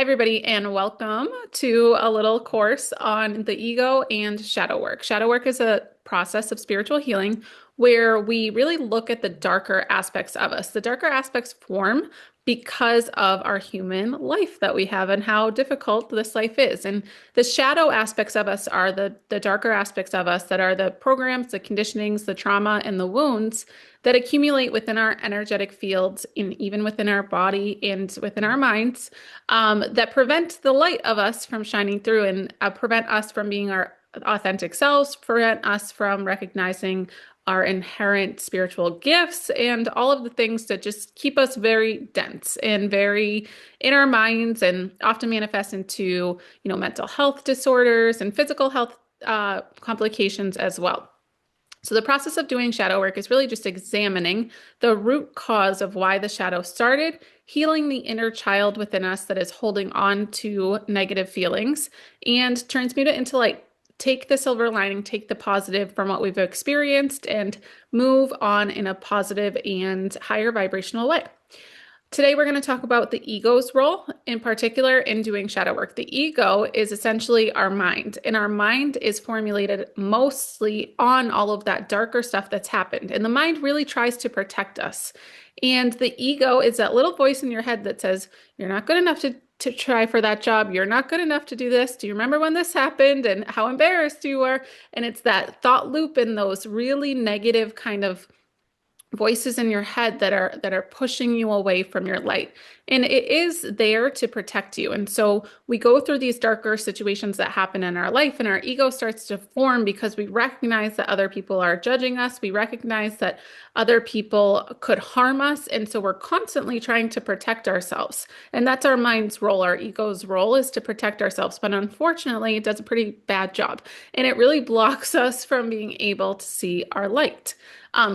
Hi, everybody, and welcome to a little course on the ego and shadow work. Shadow work is a process of spiritual healing where we really look at the darker aspects of us. The darker aspects form because of our human life that we have and how difficult this life is. And the shadow aspects of us are the darker aspects of us that are the programs, the conditionings, the trauma, and the wounds that accumulate within our energetic fields, even within our body and within our minds, that prevent the light of us from shining through and prevent us from being our authentic selves, prevent us from recognizing our inherent spiritual gifts and all of the things that just keep us very dense and very in our minds and often manifest into, mental health disorders and physical health complications as well. So the process of doing shadow work is really just examining the root cause of why the shadow started, healing the inner child within us that is holding on to negative feelings, and transmute it into light. Take the silver lining, take the positive from what we've experienced, and move on in a positive and higher vibrational way. Today, we're going to talk about the ego's role in particular in doing shadow work. The ego is essentially our mind, and our mind is formulated mostly on all of that darker stuff that's happened. And the mind really tries to protect us. And the ego is that little voice in your head that says, you're not good enough to try for that job. You're not good enough to do this. Do you remember when this happened and how embarrassed you were? And it's that thought loop and those really negative kind of voices in your head that are pushing you away from your light. And it is there to protect you. And so we go through these darker situations that happen in our life, and our ego starts to form because we recognize that other people are judging us. We recognize that other people could harm us. And so we're constantly trying to protect ourselves. And that's our mind's role. Our ego's role is to protect ourselves. But unfortunately, it does a pretty bad job. And it really blocks us from being able to see our light.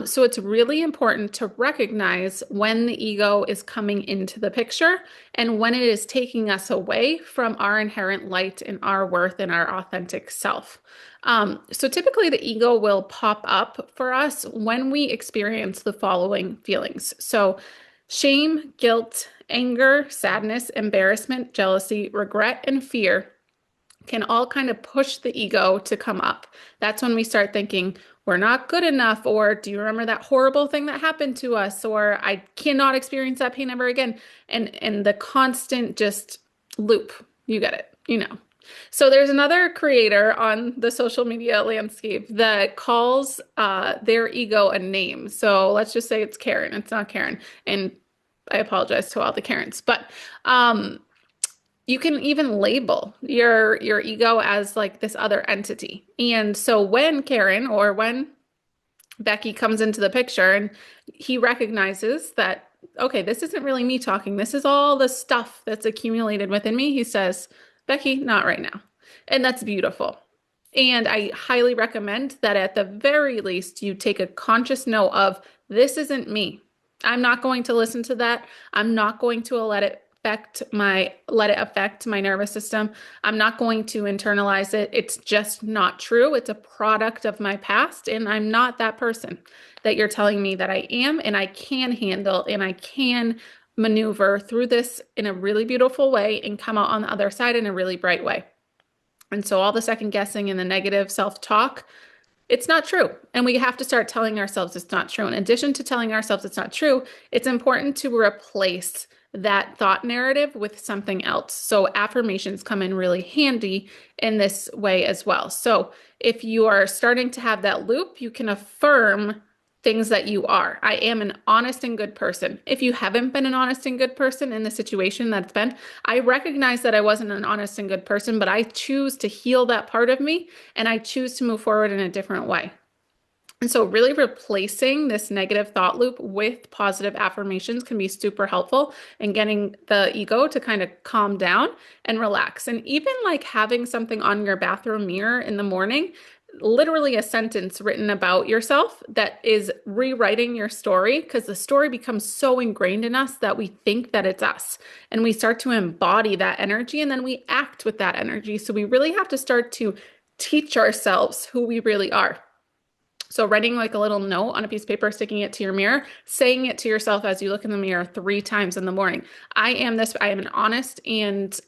So it's really important to recognize when the ego is coming into the picture and when it is taking us away from our inherent light and our worth and our authentic self. So typically the ego will pop up for us when we experience the following feelings. So shame, guilt, anger, sadness, embarrassment, jealousy, regret, and fear can all kind of push the ego to come up. That's when we start thinking, we're not good enough, or do you remember that horrible thing that happened to us, or I cannot experience that pain ever again. And the constant just loop. You get it. So there's another creator on the social media landscape that calls their ego a name. So let's just say it's Karen. It's not Karen. And I apologize to all the Karens, but you can even label your ego as like this other entity. And so when Karen or when Becky comes into the picture and he recognizes that, okay, this isn't really me talking. This is all the stuff that's accumulated within me. He says, Becky, not right now. And that's beautiful. And I highly recommend that at the very least, you take a conscious note of this isn't me. I'm not going to listen to that. I'm not going to let it affect my nervous system. I'm not going to internalize it. It's just not true. It's a product of my past, and I'm not that person that you're telling me that I am, and I can handle and I can maneuver through this in a really beautiful way and come out on the other side in a really bright way. And so all the second guessing and the negative self-talk, it's not true. And we have to start telling ourselves it's not true. In addition to telling ourselves it's not true, it's important to replace that thought narrative with something else. So affirmations come in really handy in this way as well. So if you are starting to have that loop, you can affirm things that you are. I am an honest and good person. If you haven't been an honest and good person in the situation that's been, I recognize that I wasn't an honest and good person, but I choose to heal that part of me and I choose to move forward in a different way. And so really replacing this negative thought loop with positive affirmations can be super helpful in getting the ego to kind of calm down and relax. And even like having something on your bathroom mirror in the morning, literally a sentence written about yourself that is rewriting your story, because the story becomes so ingrained in us that we think that it's us. And we start to embody that energy and then we act with that energy. So we really have to start to teach ourselves who we really are. So writing like a little note on a piece of paper, sticking it to your mirror, saying it to yourself as you look in the mirror 3 times in the morning. I am this, I am an honest and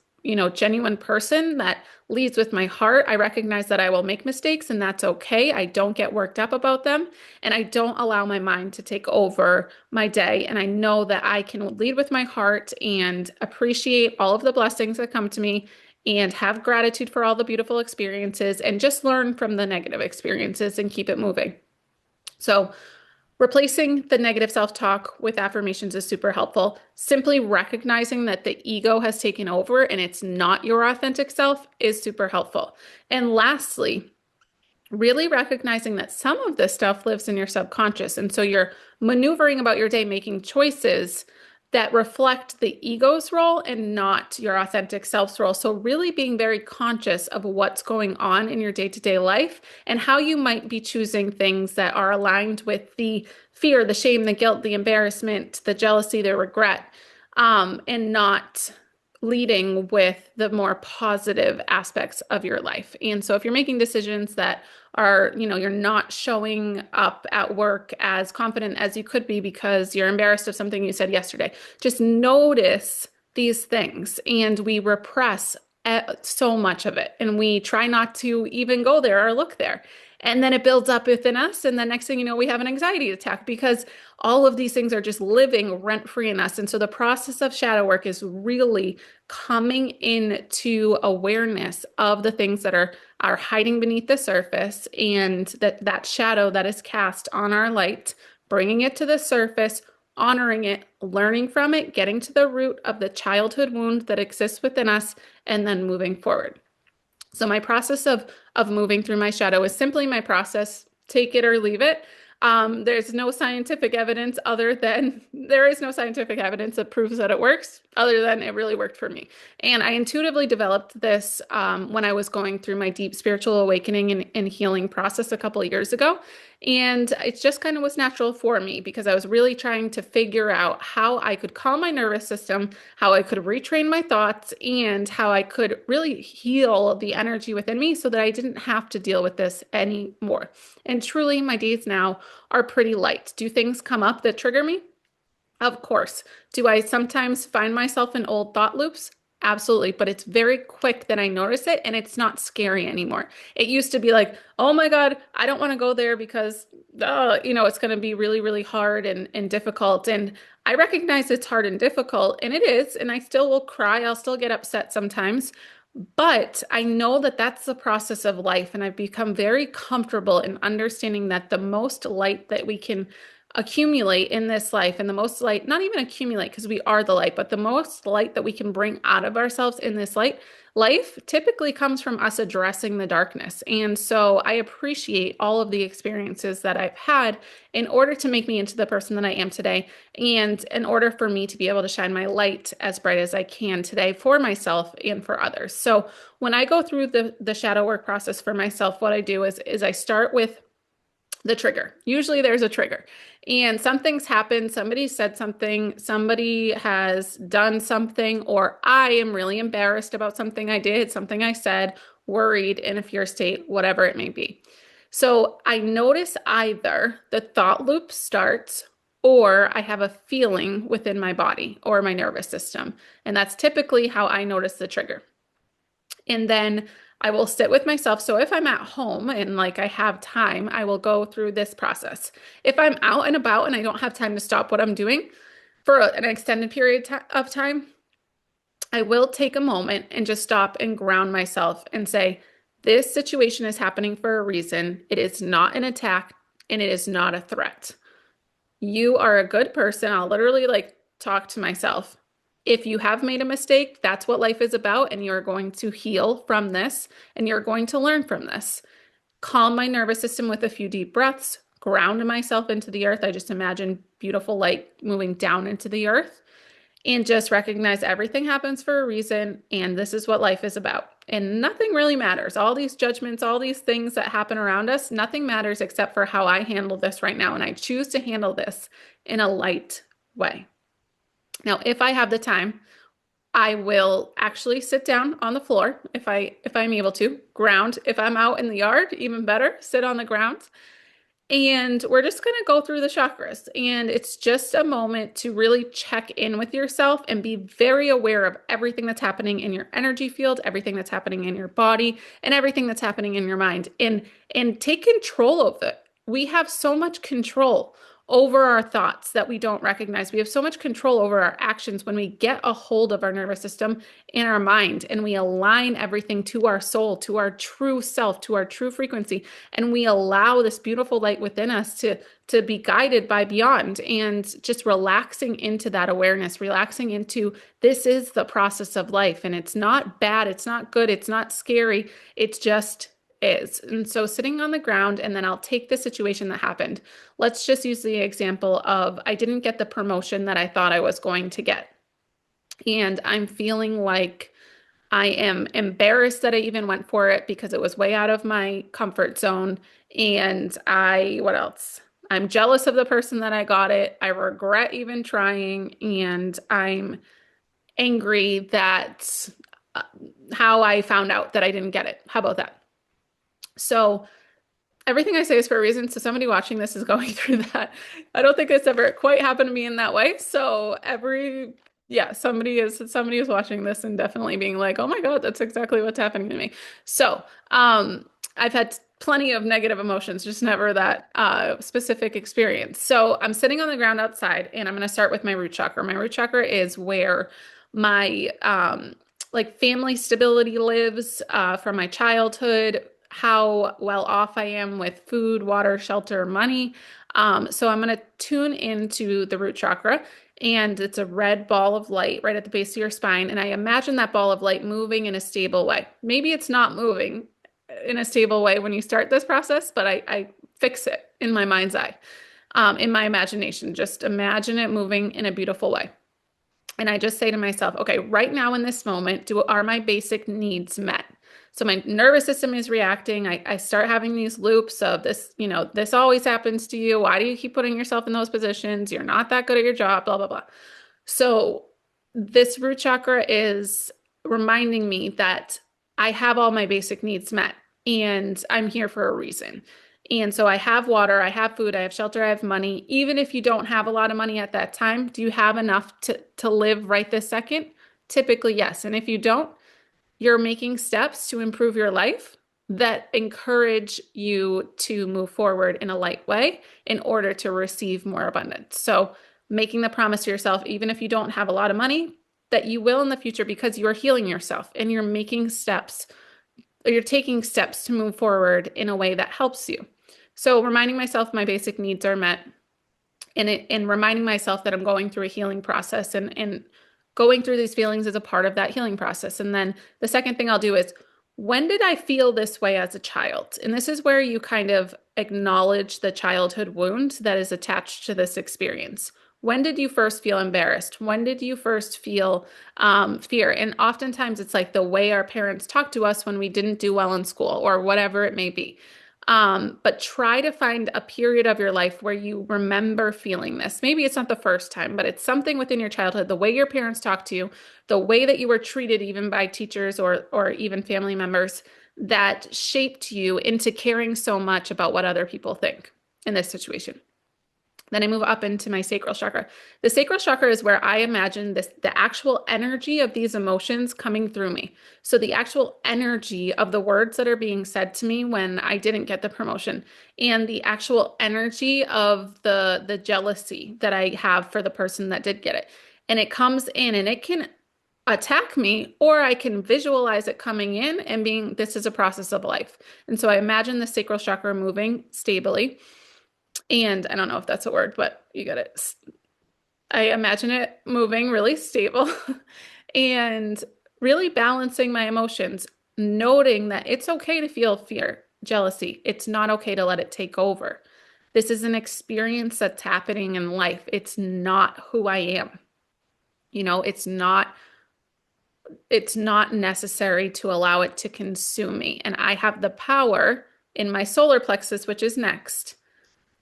genuine person that leads with my heart. I recognize that I will make mistakes and that's okay. I don't get worked up about them and I don't allow my mind to take over my day. And I know that I can lead with my heart and appreciate all of the blessings that come to me and have gratitude for all the beautiful experiences and just learn from the negative experiences and keep it moving. So, replacing the negative self-talk with affirmations is super helpful. Simply recognizing that the ego has taken over and it's not your authentic self is super helpful. And lastly, really recognizing that some of this stuff lives in your subconscious. And so you're maneuvering about your day, making choices that reflect the ego's role and not your authentic self's role. So really being very conscious of what's going on in your day-to-day life and how you might be choosing things that are aligned with the fear, the shame, the guilt, the embarrassment, the jealousy, the regret, and not leading with the more positive aspects of your life. And so if you're making decisions that are, you're not showing up at work as confident as you could be because you're embarrassed of something you said yesterday, just notice these things. And we repress so much of it. And we try not to even go there or look there. And then it builds up within us. And the next thing you know, we have an anxiety attack because all of these things are just living rent-free in us. And so the process of shadow work is really coming into awareness of the things that are hiding beneath the surface and that shadow that is cast on our light, bringing it to the surface, honoring it, learning from it, getting to the root of the childhood wound that exists within us, and then moving forward. So my process of moving through my shadow is simply my process, take it or leave it. There's no scientific evidence there is no scientific evidence that proves that it works other than it really worked for me. And I intuitively developed this when I was going through my deep spiritual awakening and healing process a couple of years ago. And it just kind of was natural for me because I was really trying to figure out how I could calm my nervous system, how I could retrain my thoughts, and how I could really heal the energy within me so that I didn't have to deal with this anymore. And truly, my days now are pretty light. Do things come up that trigger me? Of course. Do I sometimes find myself in old thought loops? Absolutely. But it's very quick that I notice it and it's not scary anymore. It used to be like, oh my God, I don't want to go there because, it's going to be really, really hard and difficult. And I recognize it's hard and difficult, and it is. And I still will cry. I'll still get upset sometimes. But I know that that's the process of life. And I've become very comfortable in understanding that the most light that we can accumulate in this life and the most light, not even accumulate because we are the light, but the most light that we can bring out of ourselves in this life typically comes from us addressing the darkness. And so I appreciate all of the experiences that I've had in order to make me into the person that I am today. And in order for me to be able to shine my light as bright as I can today for myself and for others. So when I go through the shadow work process for myself, what I do is I start with the trigger. Usually there's a trigger and something's happened. Somebody said something, somebody has done something, or I am really embarrassed about something I did, something I said, worried, in a fear state, whatever it may be. So I notice either the thought loop starts or I have a feeling within my body or my nervous system. And that's typically how I notice the trigger. And then I will sit with myself. So if I'm at home and like I have time, I will go through this process. If I'm out and about and I don't have time to stop what I'm doing for an extended period of time, I will take a moment and just stop and ground myself and say, this situation is happening for a reason. It is not an attack and it is not a threat. You are a good person. I'll literally talk to myself. If you have made a mistake, that's what life is about, and you're going to heal from this, and you're going to learn from this. Calm my nervous system with a few deep breaths, ground myself into the earth. I just imagine beautiful light moving down into the earth, and just recognize everything happens for a reason, and this is what life is about. And nothing really matters. All these judgments, all these things that happen around us, nothing matters except for how I handle this right now, and I choose to handle this in a light way. Now, if I have the time, I will actually sit down on the floor if I'm able to, ground. If I'm out in the yard, even better, sit on the ground And we're just going to go through the chakras. And it's just a moment to really check in with yourself and be very aware of everything that's happening in your energy field, everything that's happening in your body, and everything that's happening in your mind. And take control of it. We have so much control over our thoughts that we don't recognize. We have so much control over our actions when we get a hold of our nervous system and our mind and we align everything to our soul, to our true self, to our true frequency, and we allow this beautiful light within us to be guided by beyond, and just relaxing into that awareness, relaxing into this is the process of life, and it's not bad, it's not good, it's not scary, it's just is. And so sitting on the ground, and then I'll take the situation that happened. Let's just use the example of I didn't get the promotion that I thought I was going to get. And I'm feeling like I am embarrassed that I even went for it because it was way out of my comfort zone. And what else? I'm jealous of the person that I got it. I regret even trying. And I'm angry that uh, how I found out that I didn't get it. How about that? So everything I say is for a reason. So somebody watching this is going through that. I don't think it's ever quite happened to me in that way. So yeah, somebody is watching this and definitely being like, oh my God, that's exactly what's happening to me. So, I've had plenty of negative emotions, just never that specific experience. So I'm sitting on the ground outside and I'm going to start with my root chakra. My root chakra is where my like family stability lives from my childhood, how well off I am with food, water, shelter, money. So I'm going to tune into the root chakra, and it's a red ball of light right at the base of your spine. And I imagine that ball of light moving in a stable way. Maybe it's not moving in a stable way when you start this process, but I fix it in my mind's eye, in my imagination. Just imagine it moving in a beautiful way. And I just say to myself, okay, right now in this moment, are my basic needs met? So my nervous system is reacting. I start having these loops of this, this always happens to you. Why do you keep putting yourself in those positions? You're not that good at your job, blah, blah, blah. So this root chakra is reminding me that I have all my basic needs met and I'm here for a reason. And so I have water, I have food, I have shelter, I have money. Even if you don't have a lot of money at that time, do you have enough to live right this second? Typically, yes. And if you don't, you're making steps to improve your life that encourage you to move forward in a light way in order to receive more abundance. So making the promise to yourself, even if you don't have a lot of money, that you will in the future because you are healing yourself and you're making steps, or you're taking steps to move forward in a way that helps you. So reminding myself my basic needs are met, and reminding myself that I'm going through a healing process, and going through these feelings is a part of that healing process. And then the second thing I'll do is, when did I feel this way as a child? And this is where you kind of acknowledge the childhood wound that is attached to this experience. When did you first feel embarrassed? When did you first feel fear? And oftentimes it's like the way our parents talk to us when we didn't do well in school or whatever it may be. But try to find a period of your life where you remember feeling this. Maybe it's not the first time, but it's something within your childhood, the way your parents talked to you, the way that you were treated even by teachers or even family members, that shaped you into caring so much about what other people think in this situation. Then I move up into my sacral chakra. The sacral chakra is where I imagine the actual energy of these emotions coming through me. So the actual energy of the words that are being said to me when I didn't get the promotion, and the actual energy of the jealousy that I have for the person that did get it. And it comes in and it can attack me, or I can visualize it coming in and being, this is a process of life. And so I imagine the sacral chakra moving stably. And I don't know if that's a word, but you get it. I imagine it moving really stable and really balancing my emotions, noting that it's okay to feel fear, jealousy. It's not okay to let it take over. This is an experience that's happening in life. It's not who I am. It's not necessary to allow it to consume me. And I have the power in my solar plexus, which is next,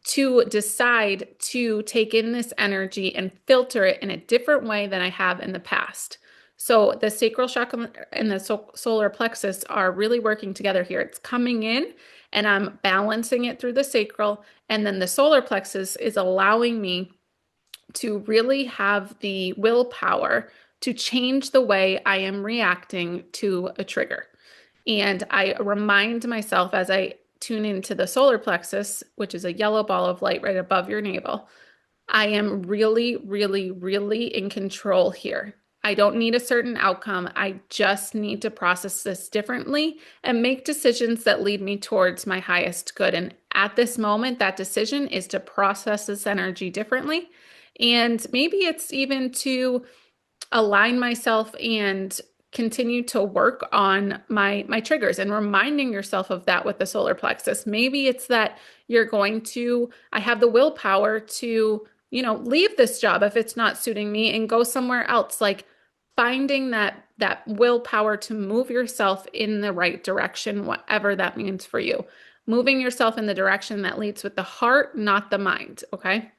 to decide to take in this energy and filter it in a different way than I have in the past. So the sacral chakra and the solar plexus are really working together here. It's coming in and I'm balancing it through the sacral. And then the solar plexus is allowing me to really have the willpower to change the way I am reacting to a trigger. And I remind myself as I tune into the solar plexus, which is a yellow ball of light right above your navel, I am really, really, really in control here. I don't need a certain outcome. I just need to process this differently and make decisions that lead me towards my highest good. And at this moment, that decision is to process this energy differently. And maybe it's even to align myself and continue to work on my triggers and reminding yourself of that with the solar plexus. Maybe it's that I have the willpower to, leave this job if it's not suiting me and go somewhere else. Like finding that willpower to move yourself in the right direction, whatever that means for you. Moving yourself in the direction that leads with the heart, not the mind, okay?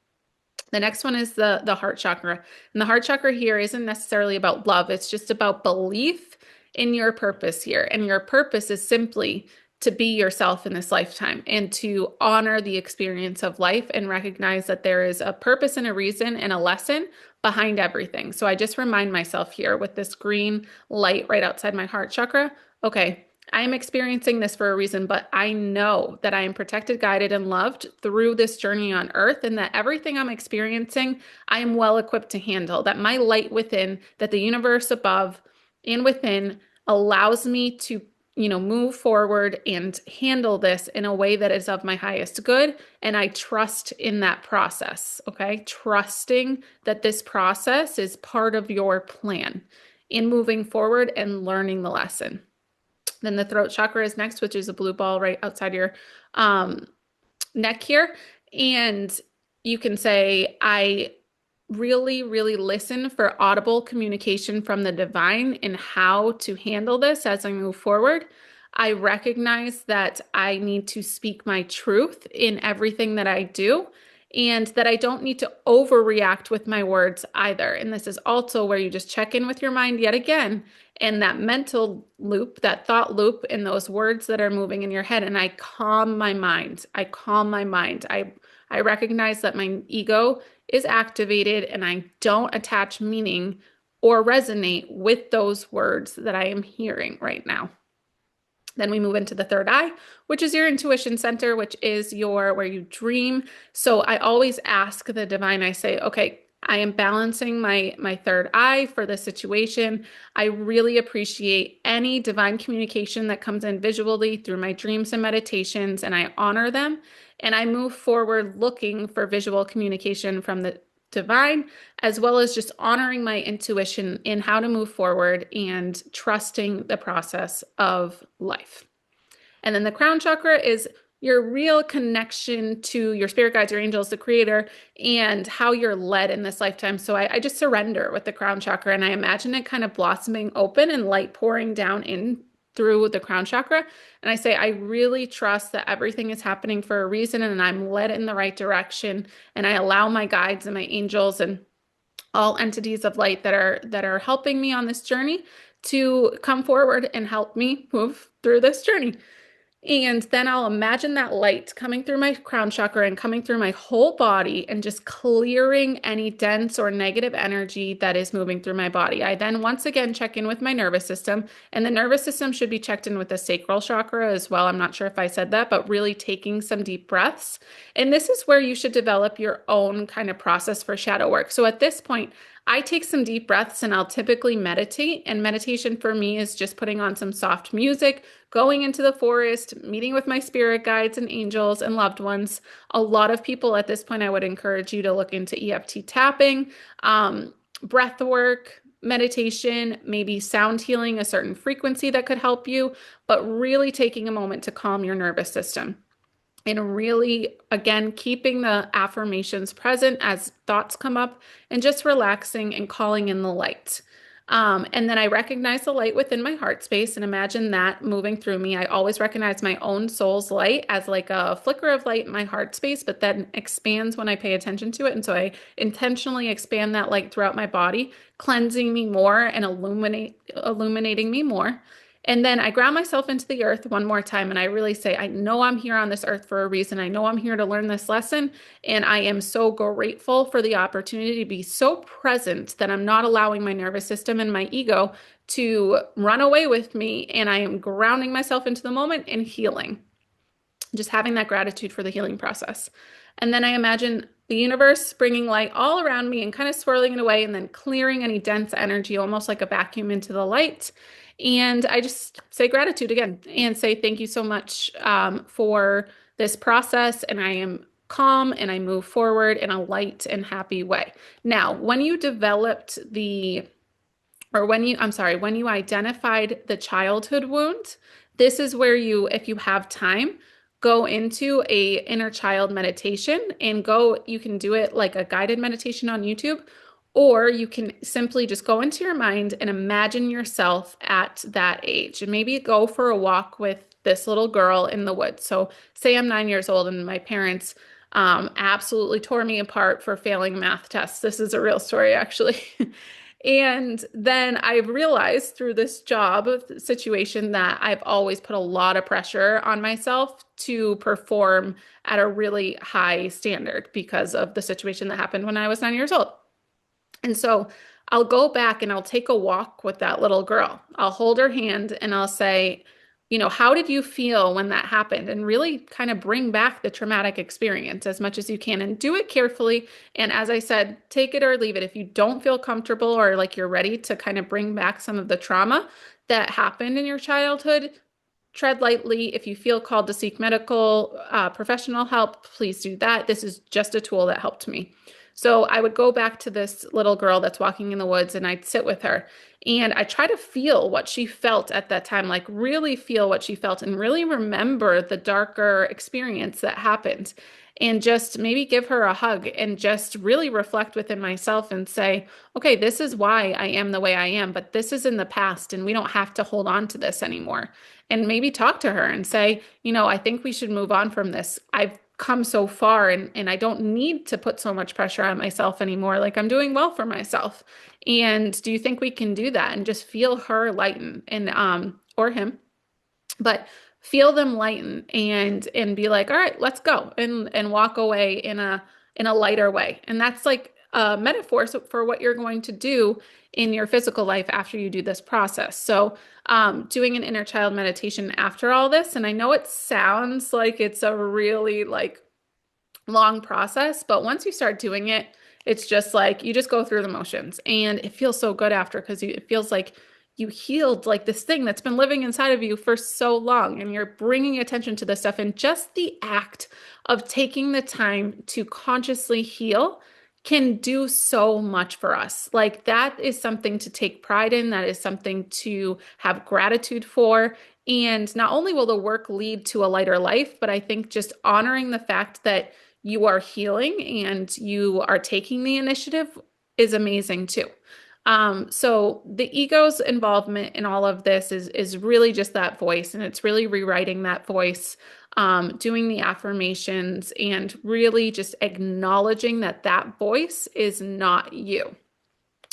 The next one is the heart chakra. And the heart chakra here isn't necessarily about love. It's just about belief in your purpose here. And your purpose is simply to be yourself in this lifetime and to honor the experience of life and recognize that there is a purpose and a reason and a lesson behind everything. So I just remind myself here with this green light right outside my heart chakra, okay, I am experiencing this for a reason, but I know that I am protected, guided, and loved through this journey on earth, and that everything I'm experiencing, I am well equipped to handle. That my light within, that the universe above and within allows me to, move forward and handle this in a way that is of my highest good. And I trust in that process, okay? Trusting that this process is part of your plan in moving forward and learning the lesson. Then the throat chakra is next, which is a blue ball right outside your neck here. And you can say, I really, really listen for audible communication from the divine in how to handle this as I move forward. I recognize that I need to speak my truth in everything that I do, and that I don't need to overreact with my words either. And this is also where you just check in with your mind yet again, and that mental loop, that thought loop, and those words that are moving in your head. And I calm my mind. I calm my mind. I recognize that my ego is activated and I don't attach meaning or resonate with those words that I am hearing right now. Then we move into the third eye, which is your intuition center, which is where you dream. So I always ask the divine, I say, okay, I am balancing my third eye for the situation. I really appreciate any divine communication that comes in visually through my dreams and meditations, and I honor them. And I move forward looking for visual communication from the divine, as well as just honoring my intuition in how to move forward and trusting the process of life. And then the crown chakra is your real connection to your spirit guides, your angels, the creator, and how you're led in this lifetime. So I just surrender with the crown chakra, and I imagine it kind of blossoming open and light pouring down in through the crown chakra. And I say, I really trust that everything is happening for a reason and I'm led in the right direction. And I allow my guides and my angels and all entities of light that are helping me on this journey to come forward and help me move through this journey. And then I'll imagine that light coming through my crown chakra and coming through my whole body and just clearing any dense or negative energy that is moving through my body. I then once again check in with my nervous system, and the nervous system should be checked in with the sacral chakra as well. I'm not sure if I said that, but really taking some deep breaths. And this is where you should develop your own kind of process for shadow work. So at this point, I take some deep breaths and I'll typically meditate. And meditation for me is just putting on some soft music, going into the forest, meeting with my spirit guides and angels and loved ones. A lot of people at this point, I would encourage you to look into EFT tapping, breath work, meditation, maybe sound healing, a certain frequency that could help you, but really taking a moment to calm your nervous system. And really, again, keeping the affirmations present as thoughts come up and just relaxing and calling in the light. And then I recognize the light within my heart space and imagine that moving through me. I always recognize my own soul's light as like a flicker of light in my heart space, but then expands when I pay attention to it. And so I intentionally expand that light throughout my body, cleansing me more and illuminating me more. And then I ground myself into the earth one more time and I really say, I know I'm here on this earth for a reason. I know I'm here to learn this lesson. And I am so grateful for the opportunity to be so present that I'm not allowing my nervous system and my ego to run away with me. And I am grounding myself into the moment and healing, just having that gratitude for the healing process. And then I imagine the universe bringing light all around me and kind of swirling it away and then clearing any dense energy, almost like a vacuum into the light. And I just say gratitude again and say thank you so much for this process. And I am calm and I move forward in a light and happy way. Now, when you developed the or when you, I'm sorry, when you identified the childhood wound, this is where you, if you have time, go into a inner child meditation and go, you can do it like a guided meditation on YouTube, or you can simply just go into your mind and imagine yourself at that age and maybe go for a walk with this little girl in the woods. So say I'm 9 years old and my parents absolutely tore me apart for failing math tests. This is a real story, actually. And then I've realized through this job situation that I've always put a lot of pressure on myself to perform at a really high standard because of the situation that happened when I was 9 years old. And so I'll go back and I'll take a walk with that little girl. I'll hold her hand and I'll say, how did you feel when that happened? And really kind of bring back the traumatic experience as much as you can and do it carefully. And as I said, take it or leave it. If you don't feel comfortable or like you're ready to kind of bring back some of the trauma that happened in your childhood, tread lightly. If you feel called to seek medical professional help, please do that. This is just a tool that helped me. So I would go back to this little girl that's walking in the woods and I'd sit with her and I try to feel what she felt at that time, like really feel what she felt and really remember the darker experience that happened and just maybe give her a hug and just really reflect within myself and say, okay, this is why I am the way I am, but this is in the past and we don't have to hold on to this anymore. And maybe talk to her and say, I think we should move on from this. I've come so far and I don't need to put so much pressure on myself anymore. Like I'm doing well for myself. And do you think we can do that? And just feel her lighten and or him, but feel them lighten and be like, all right, let's go and walk away in a lighter way. And that's like a metaphor for what you're going to do in your physical life after you do this process. So doing an inner child meditation after all this, and I know it sounds like it's a really like long process, but once you start doing it, it's just like you just go through the motions and it feels so good after because it feels like you healed like this thing that's been living inside of you for so long and you're bringing attention to this stuff. And just the act of taking the time to consciously heal can do so much for us. Like that is something to take pride in. That is something to have gratitude for. And not only will the work lead to a lighter life, but I think just honoring the fact that you are healing and you are taking the initiative is amazing too. So the ego's involvement in all of this is really just that voice, and it's really rewriting that voice, doing the affirmations, and really just acknowledging that that voice is not you.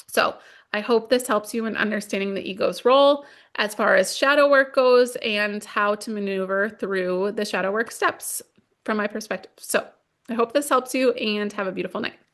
So I hope this helps you in understanding the ego's role as far as shadow work goes and how to maneuver through the shadow work steps from my perspective. So I hope this helps you and have a beautiful night.